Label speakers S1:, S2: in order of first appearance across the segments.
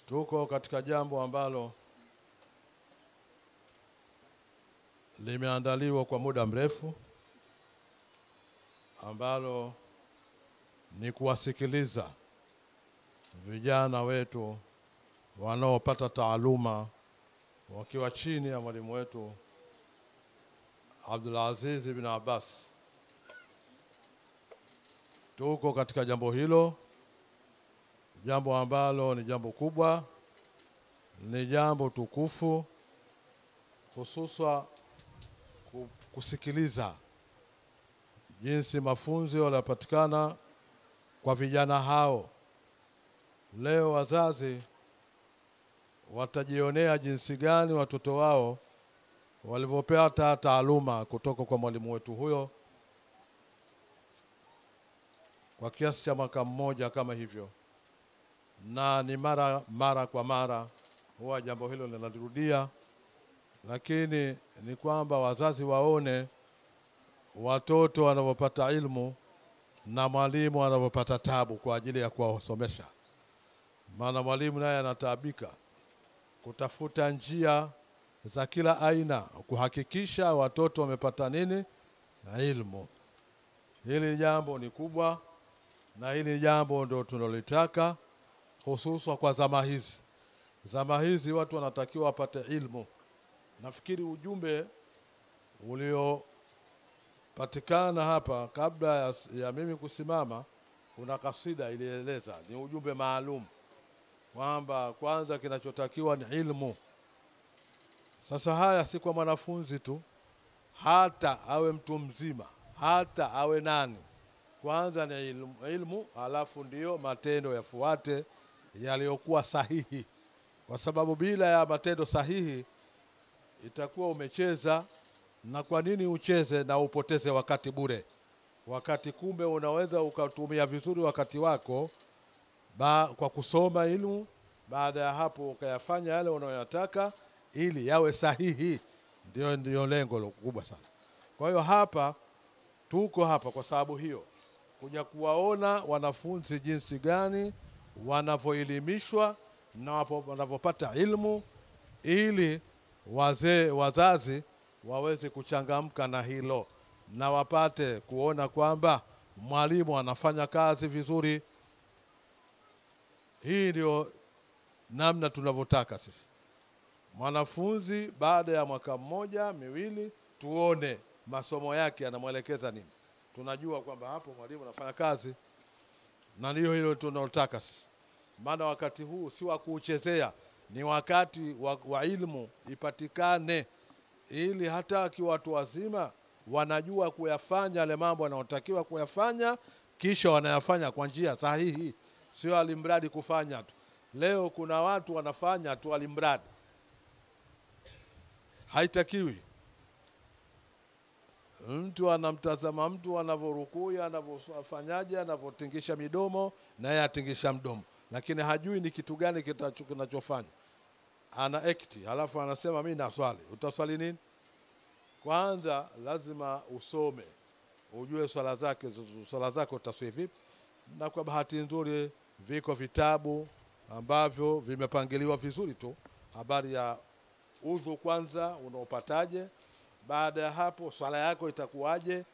S1: Tuko katika jambo ambalo limeandaliwa kwa muda mrefu, ambalo ni kuwasikiliza vijana wetu wanaopata taaluma wakiwa chini ya mwalimu wetu Abdul Aziz ibn Abbas. Tuko katika jambo hilo, jambo ambalo ni jambo kubwa, ni jambo tukufu, hususa kusikiliza jinsi mafunzo yanapatikana kwa vijana hao. Leo wazazi watajionea jinsi gani watoto wao walivyopata taaluma kutoka kwa mwalimu wetu huyo kwa kiasi cha mwaka mmoja kama hivyo. Na ni mara kwa mara huwa jambo hilo linarudia, lakini ni kwamba wazazi waone watoto wanapopata ilmu na mwalimu anapopata tabu kwa ajili ya kuwasomesha. Maana mwalimu naye anataabika kutafuta njia za kila aina kuhakikisha watoto wamepata nini? Na ilmu. Hili jambo ni kubwa, na hili jambo ndio tunalotaka, hususa kwa zama hizi. Zama hizi watu wanatakiwa wapate ilmu. Nafikiri ujumbe uliopatikana hapa kabla ya mimi kusimama, kuna kasida ilieleza, ni ujumbe maalum kwamba kwanza kinachotakiwa ni ilmu. Sasa haya si kwa mwanafunzi tu, hata awe mtu mzima, hata awe nani. Kwanza ni ilmu, halafu ndio matendo yafuate yaliyokuwa sahihi. Kwa sababu bila ya matendo sahihi itakuwa umecheza. Na kwa nini ucheze na upoteze wakati bure? Wakati kumbe unaweza ukatumia vizuri wakati wako kwa kusoma ilmu, baada ya hapo ukayafanya yale unayotaka ili yawe sahihi. Ndio lengo kubwa sana. Kwa hiyo hapa tuko hapa kwa sababu hiyo, kuja kuwaona wanafunzi jinsi gani wanavyoelimishwa na wanavyopata ilmu, ili wazazi waweze kuchangamka na hilo na wapate kuona kwamba mwalimu anafanya kazi vizuri. Hii ndio namna tunavyotaka sisi. Mwanafunzi baada ya mwaka mmoja miwili tuone masomo yake yanamwelekeza nini. Tunajua kwamba hapo mwalimu anafanya kazi, na ndio hilo tunalotaka sisi. Maana wakati huu si wa kuchezea, ni wakati wa ilmu ipatikane, ili hata akiwa watu wazima wanajua kuyafanya yale mambo wanayotakiwa kuyafanya, kisha wanayafanya kwa njia sahihi, sio alimradi kufanya tu. Leo kuna watu wanafanya tu alimradi. Haitakiwi. Mtu anamtazama mtu anavyorukuu, anavyofanyaje, anavyotingisha midomo, na yeye atingisha mdomo, lakini hajui ni kitu gani kinachofanya. Ana act, halafu anasema mimi naswali. Utaswali nini? Kwanza lazima usome, ujue swala zako utaswali vipi. Na kwa bahati nzuri viko vitabu ambavyo vimepangiliwa vizuri tu, habari ya udhu kwanza unaopataje, baada ya hapo swala yako itakuwaje.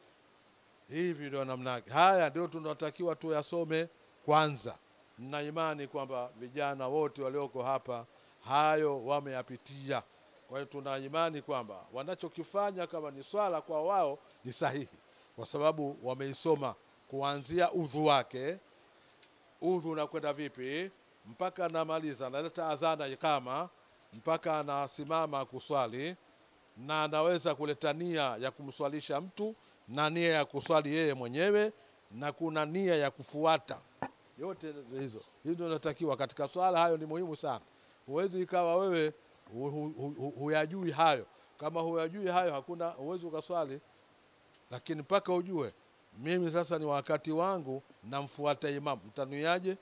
S1: Hivi ndio namna yake. Haya ndio tunatakiwa tuyasome kwanza. Na imani kwamba vijana wote walioko hapa hayo wameyapitia. Kwa hiyo tuna imani kwamba wanachokifanya kama ni swala kwa wao ni sahihi, kwa sababu wameisoma kuanzia udhu wake. Udhu unakwenda vipi mpaka anamaliza, analeta adhana ikama, mpaka anasimama kuswali, na anaweza kuleta nia ya kumswalisha mtu na nia ya kuswali yeye mwenyewe, na kuna nia ya kufuata. Yote hizo ndio natakiwa katika swala. Hayo ni muhimu sana. Huwezi ikawa wewe huyajui hayo. Kama huyajui hayo, hakuna uwezo ukaswali. Lakini mpaka ujue, mimi sasa ni wakati wangu namfuata imam, mtanuiaje?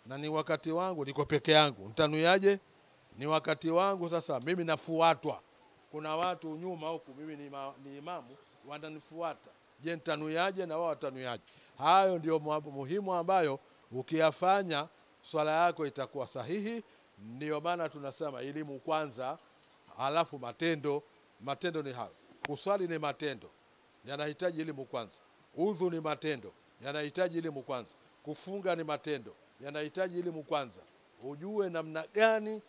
S1: Na ni wakati wangu niko peke yangu, mtanuiaje? Ni wakati wangu sasa mimi nafuatwa. Kuna watu nyuma huku, mimi ni imamu, wananifuata. Je, mtanuiaje na wao watanuiaje? Hayo ndio mambo muhimu ambayo ukiyafanya swala yako itakuwa sahihi, Ndio maana tunasema elimu kwanza, halafu matendo. Matendo ni hayo. Kuswali ni matendo, yanahitaji elimu kwanza. Udhu ni matendo, yanahitaji elimu kwanza. Kufunga ni matendo, yanahitaji elimu kwanza. Ujue namna gani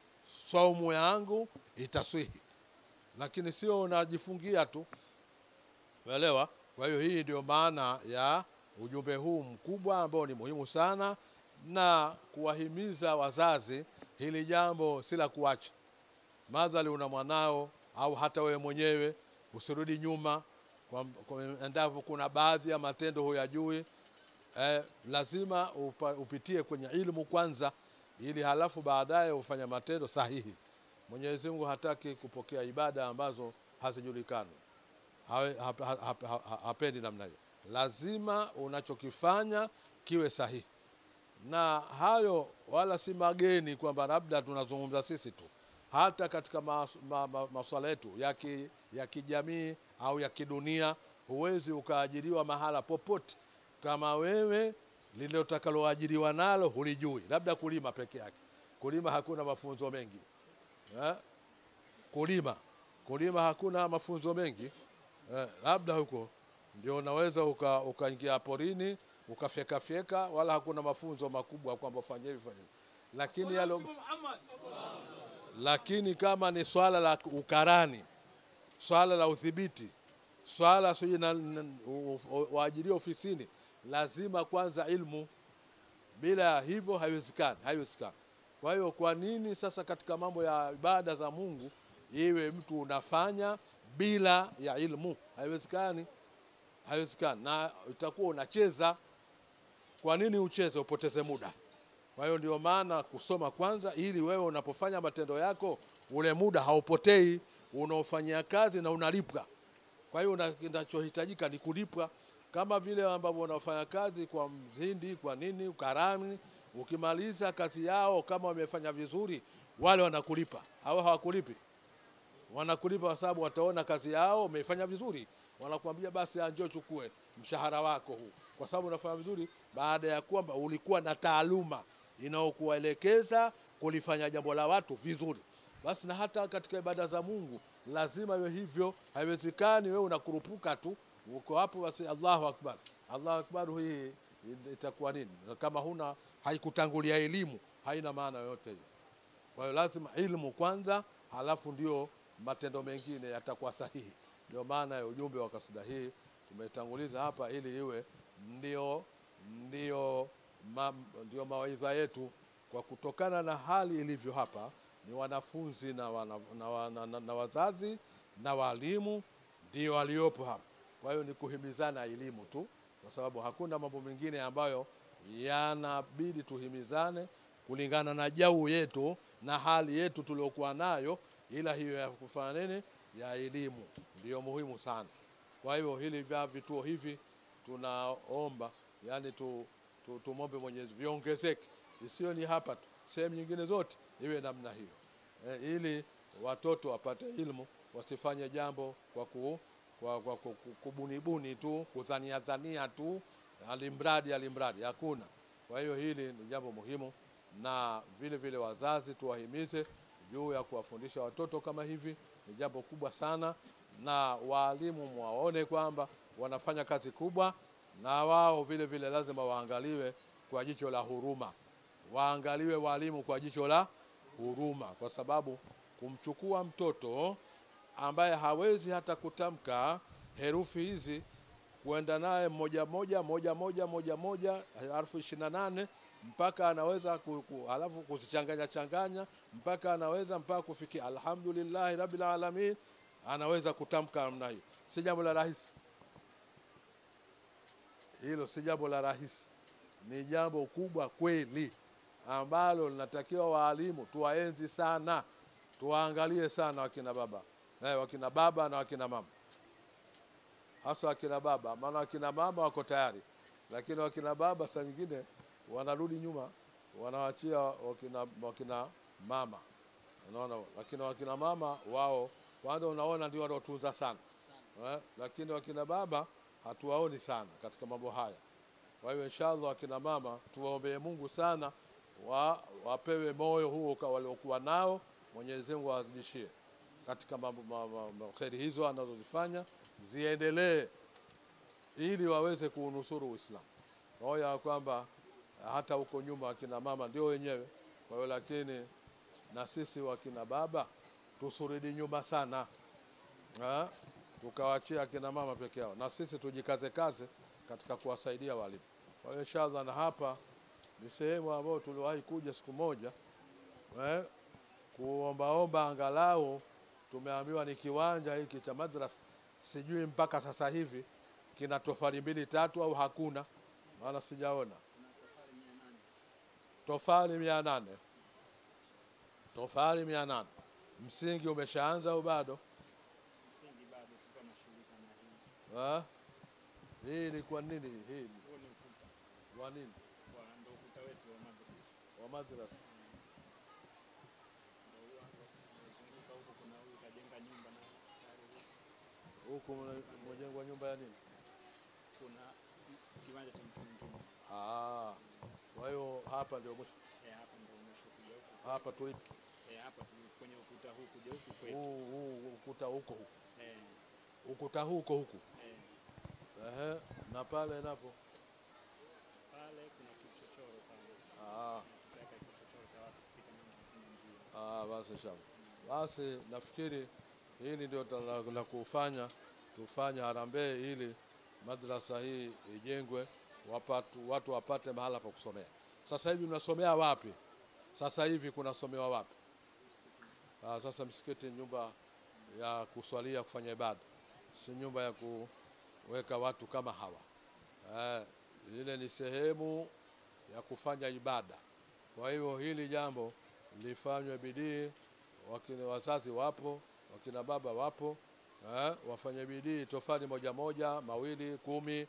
S1: saumu yangu itaswihi, lakini sio unajifungia tu. Umeelewa? Kwa hiyo hii ndio maana ya ujumbe huu mkubwa ambao ni muhimu sana, na kuwahimiza wazazi hili jambo si la kuacha. Madhali una mwanao au hata wewe mwenyewe, usirudi nyuma endapo kuna baadhi ya matendo huyajui. Lazima upitie kwenye ilmu kwanza, ili halafu baadaye ufanye matendo sahihi. Mwenyezi Mungu hataki kupokea ibada ambazo hazijulikani. Hapendi namna hiyo. Lazima unachokifanya kiwe sahihi. Na hayo wala si mageni kwamba labda tunazungumza sisi tu. Hata katika masuala yetu ya kijamii au ya kidunia, huwezi ukaajiriwa mahala popote kama wewe lile utakaloajiriwa nalo hulijui. Labda kulima peke yake. Kulima hakuna mafunzo mengi. Kulima hakuna mafunzo mengi. Labda huko ndio unaweza ukaingia porini ukafyeka, wala hakuna mafunzo makubwa kwamba ufanye hivi. Lakini kama ni swala la ukarani, swala la udhibiti, swala waajiriwa ofisini, lazima kwanza ilmu. Bila hivyo haiwezekani. Kwa hiyo kwa nini sasa katika mambo ya ibada za Mungu iwe mtu unafanya bila ya ilmu? Haiwezekani. Na itakuwa unacheza. Kwa nini ucheze upoteze muda? Kwa hiyo ndio maana kusoma kwanza, ili wewe unapofanya matendo yako ule muda haupotei, unaofanyia kazi na unalipwa. Kwa hiyo kinachohitajika ni kulipwa, kama vile ambavyo unafanya kazi kwa mzindi, kwa nini, ukarani. Ukimaliza kazi yao kama wamefanya vizuri, wale wanakulipa. Hao hawakulipi. Wanakulipa kwa sababu wataona kazi yao umefanya vizuri. Wanakuambia basi njoo chukue mshahara wako huu, kwa sababu unafanya vizuri, baada ya kwamba ulikuwa na taaluma inayokuelekeza kulifanya jambo la watu vizuri. Basi na hata katika ibada za Mungu lazima iwe hivyo. Haiwezekani wewe unakurupuka tu uko hapo basi Allahu Akbar. Allahu Akbar, hii itakuwa nini kama haikutangulia elimu? Haina maana yote hiyo. Kwa hiyo lazima ilmu kwanza, halafu ndio matendo mengine yatakuwa sahihi. Ndio maana ya ujumbe wa kasida hii tumetanguliza hapa, ili iwe ndio mawaidha yetu, kwa kutokana na hali ilivyo hapa. Ni wanafunzi na wazazi na walimu ndio waliopo hapa. Kwa hiyo ni kuhimizana elimu tu, kwa sababu hakuna mambo mengine ambayo yanabidi tuhimizane kulingana na jau yetu na hali yetu tuliokuwa nayo, ila hiyo ya kufanya nini, ya elimu ndio muhimu sana. Kwa hiyo hili vya vituo hivi tunaomba, yani tumombe Mwenyezi viongezeke, isiyo ni hapa tu, sehemu nyingine zote iwe namna hiyo, ili watoto wapate ilmu, wasifanye jambo kwa kubunibuni tu, kudhania tu, alimradi hakuna. Kwa hiyo hili ni jambo muhimu, na vile vile wazazi tuwahimize juu ya kuwafundisha watoto kama hivi. Ni jambo kubwa sana, na walimu muwaone kwamba wanafanya kazi kubwa, na wao vile vile lazima waangaliwe kwa jicho la huruma. Waangaliwe walimu kwa jicho la huruma, kwa sababu kumchukua mtoto ambaye hawezi hata kutamka herufi hizi, kuenda naye moja harfu 28 mpaka anaweza alafu kuzichanganya mpaka anaweza kufikia alhamdulillah rabbil alamin, anaweza kutamka namna hiyo. Si jambo la rahisi hilo, si jambo la rahisi. Ni jambo kubwa kweli ambalo linatakiwa walimu tuwaenzi sana, tuwaangalie sana wakina baba na wakina mama. Hasa wakina baba, maana wakina mama wako tayari, lakini wakina baba saa nyingine wanarudi nyuma, wanawaachia wakina mama. Unaona, lakini wakina mama wao kwanza unaona ndio wanaotunza sana. Lakini wakina baba hatuwaoni sana katika mambo haya. Kwa hiyo inshallah wakina mama tuwaombee Mungu sana, wapewe moyo huo waliokuwa nao, Mwenyezi Mungu awazidishie katika kheri hizo anazozifanya ziendelee, ili waweze kuunusuru Uislamu. Moja kwamba hata huko nyuma akina mama ndio wenyewe, kwa hiyo lakini na sisi wakina baba tusurudi nyuma sana, tukawachia akina mama peke yao, na sisi tujikaze kaze katika kuwasaidia walimu. Kwa hiyo inshallah, na hapa ni sehemu ambayo tuliwahi kuja siku moja kuombaomba, angalau tumeambiwa ni kiwanja hiki cha madrasa, sijui mpaka sasa hivi kina tofali 2-3 au hakuna, maana sijaona. Tofali 800. Tofali 800. Msingi umeshaanza au bado?
S2: Msingi bado, tuko na shughuli kama hizi.
S1: Hii ni kwa nini hii?
S2: Huo ni ukuta.
S1: Wa nini?
S2: Ndio ukuta wetu wa madrasa.
S1: Wa madrasa.
S2: Ndio unazunguka huko, kuna huyu kajenga nyumba na
S1: huko mjengwa nyumba ya nini?
S2: Kuna kiwanja cha mtu mwingine.
S1: Kwa hiyo hapa ndio mwisho.
S2: Hapa ndio mwisho kuja huko.
S1: Hapa tulipo.
S2: Hapa kwenye ukuta huu kuja huku kwetu.
S1: Ukuta huko. Ukuta huko. Na pale napo.
S2: Pale kuna kichochoro pale. Tunaweka kichochoro cha watu kupita njia.
S1: Basi shamba. Basi nafikiri hili ndio la kufanya, tufanye harambee ili madrasa hii ijengwe, watu wapate mahala pa kusomea. Sasa hivi mnasomea wapi? Sasa hivi kunasomewa wapi? Sasa msikiti nyumba ya kuswalia, kufanya ibada, si nyumba ya kuweka watu kama hawa. Ile ni sehemu ya kufanya ibada. Kwa hiyo hili jambo lifanywe bidii, wakina wazazi wapo, wakina baba wapo, wafanye bidii. Tofali 1, 2,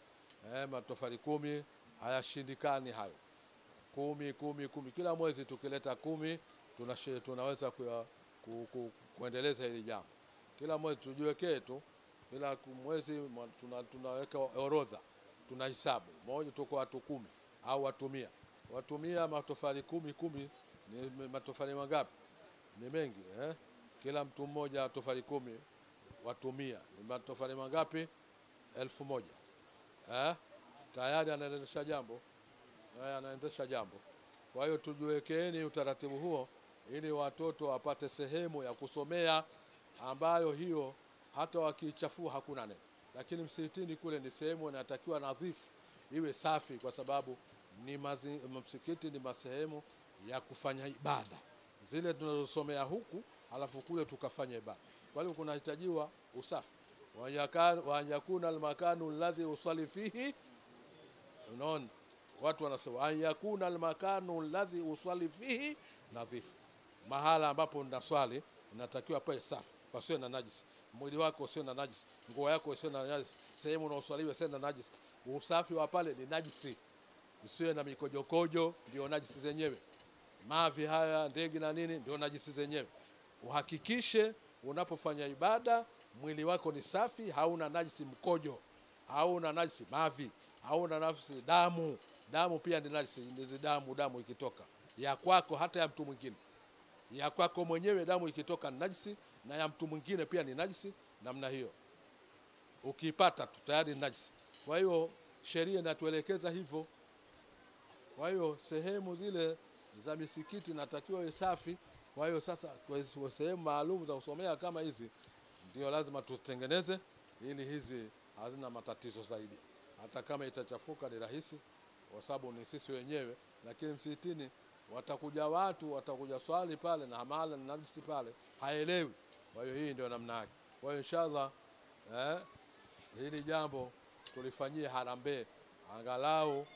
S1: 10, matofali 10 hayashindikani hayo. 10 kila mwezi tukileta 10 tunaweza kuendeleza hili jambo. Kila mwezi tujiwekee tu, kila mwezi tunaweka orodha, tunahesabu moja, tuko watu 10 au watu 100. Watu 100 matofali 10 ni matofali mangapi? Ni mengi Kila mtu mmoja tofali 10, watu 100 ni matofali mangapi? 1000. Tayari anaendesha jambo. Kwa hiyo tujiwekeeni utaratibu huo ili watoto wapate sehemu ya kusomea, ambayo hiyo hata wakichafua hakuna neno. Lakini msikitini kule ni sehemu inatakiwa nadhifu, iwe safi, kwa sababu ni msikiti ni sehemu ya kufanya ibada zile tunazosomea huku, halafu kule tukafanya ibada. Kwa hiyo kunahitajiwa usafi. Wa yakuna almakanu alladhi usali fihi. Unaona watu wanasema an yakuna almakanu alladhi usali fihi nadhifu. Mahala ambapo unaswali inatakiwa pawe safi, pasiwe na najisi. Mwili wako usiwe na najisi, nguo yako usiwe na najisi, sehemu unaoswaliwa usiwe na najisi. Usafi wa pale ni najisi, usiwe na mikojokojo, ndio najisi zenyewe. Mavi haya, ndege na nini, ndio najisi zenyewe. Uhakikishe unapofanya ibada mwili wako ni safi, hauna najisi mkojo, hauna najisi mavi, hauna najisi damu. Damu pia ni najisi, ni damu ikitoka ya kwako, hata ya mtu mwingine. Ya kwako mwenyewe damu ikitoka ni najisi, na ya mtu mwingine pia ni najisi. Namna hiyo ukipata tu tayari ni najisi. Kwa hiyo sheria inatuelekeza hivyo. Kwa hiyo sehemu zile za misikiti natakiwa iwe safi. Kwa hiyo sasa kwa sehemu maalum za kusomea kama hizi ndio lazima tutengeneze, ili hizi hazina matatizo zaidi. Hata kama itachafuka ni rahisi, kwa sababu ni sisi wenyewe. Lakini msikitini watakuja swali pale na hamala na najisi pale, haelewi. Kwa hiyo hii ndio namna yake. Kwa hiyo inshallah hili jambo tulifanyie harambee, angalau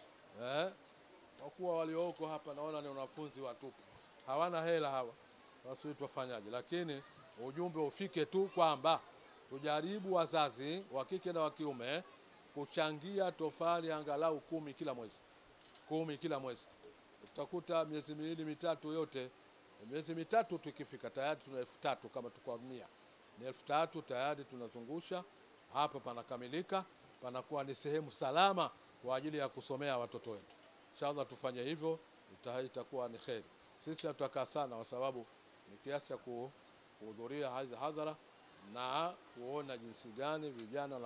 S1: kwa kuwa walioko hapa naona ni wanafunzi watupu, hawana hela hawa, basi tufanyaje? Lakini ujumbe ufike tu kwamba tujaribu wazazi wa kike na wa kiume kuchangia tofali angalau 10 kila mwezi. 10 kila mwezi. Utakuta miezi 2-3 yote, miezi 3 tukifika tayari tuna 3000. Kama tuko 100 ni 3000 tayari tunazungusha hapa, panakamilika, panakuwa ni sehemu salama kwa ajili ya kusomea watoto wetu. Inshallah tufanye hivyo itakuwa ni kheri. Sisi tutakaa sana kwa sababu ni kiasi cha kuhudhuria hadhara na kuona jinsi gani vijana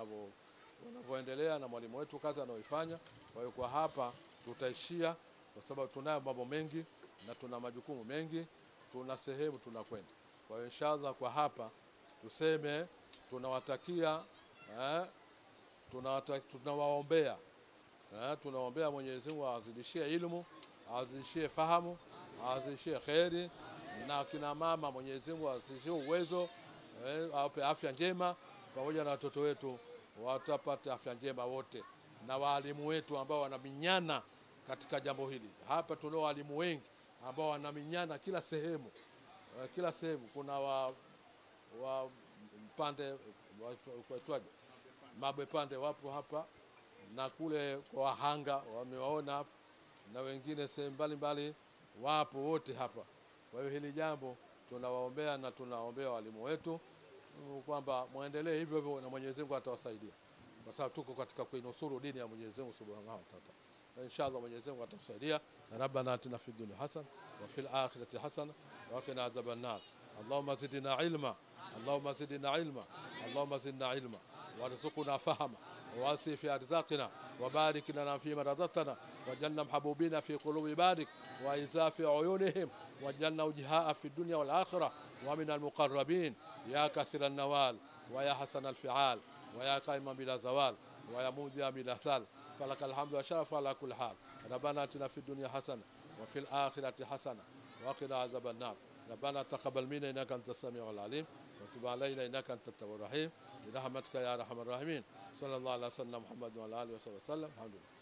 S1: wanavyoendelea na mwalimu wetu kazi anayoifanya. Kwa hiyo kwa hapa tutaishia kwa sababu tunayo mambo mengi na tuna majukumu mengi, tuna sehemu tunakwenda. Kwa hiyo inshallah kwa hapa tuseme tunawatakia tunawaombea tunaombea Mwenyezi Mungu awazidishie elimu, awazidishie fahamu, awazidishie kheri, na kina mama Mwenyezi Mungu awazidishie uwezo, awape afya njema, pamoja na watoto wetu watapata afya njema wote, na walimu wetu ambao wanaminyana katika jambo hili. Hapa tunao walimu wengi ambao wanaminyana kila sehemu. Kila sehemu kuna wa mpande waitwaje, Mabwe Pande wapo hapa, na kule kwa Wahanga wamewaona hapa, na wengine sehemu mbalimbali wapo wote hapa. Kwa hiyo hili jambo tunawaombea na tunaombea walimu wetu kwamba muendelee hivyo hivyo na Mwenyezi Mungu atawasaidia, kwa sababu tuko katika kuinusuru dini ya Mwenyezi Mungu Subhanahu wa Ta'ala. Inshallah Mwenyezi Mungu atatusaidia. Rabbana atina fid dunya hasana wa fil akhirati hasana wa qina adhaban nar. Allahumma zidna ilma, Allahumma zidna ilma, Allahumma zidna ilma warzuqna fahma وواسع في أرزاقنا وبارك لنا فيما رزقتنا وجعلنا محبوبين في قلوب عبادك وإنزاء في عيونهم وجعلنا وجهاء في الدنيا والآخرة ومن المقربين يا كثير النوال ويا حسن الفعال ويا قائما بلا زوال ويا موديا بلا ثال فلك الحمد والشرف على كل حال. ربنا آتنا في الدنيا حسنة وفي الآخرة حسنة وقنا عذاب النار. ربنا تقبل منا إنك أنت السميع العليم وتب علينا إنك أنت التواب الرحيم برحمتك يا أرحم الراحمين. صلى الله على سيدنا محمد وعلى آله وصحبه وسلم. الحمد لله.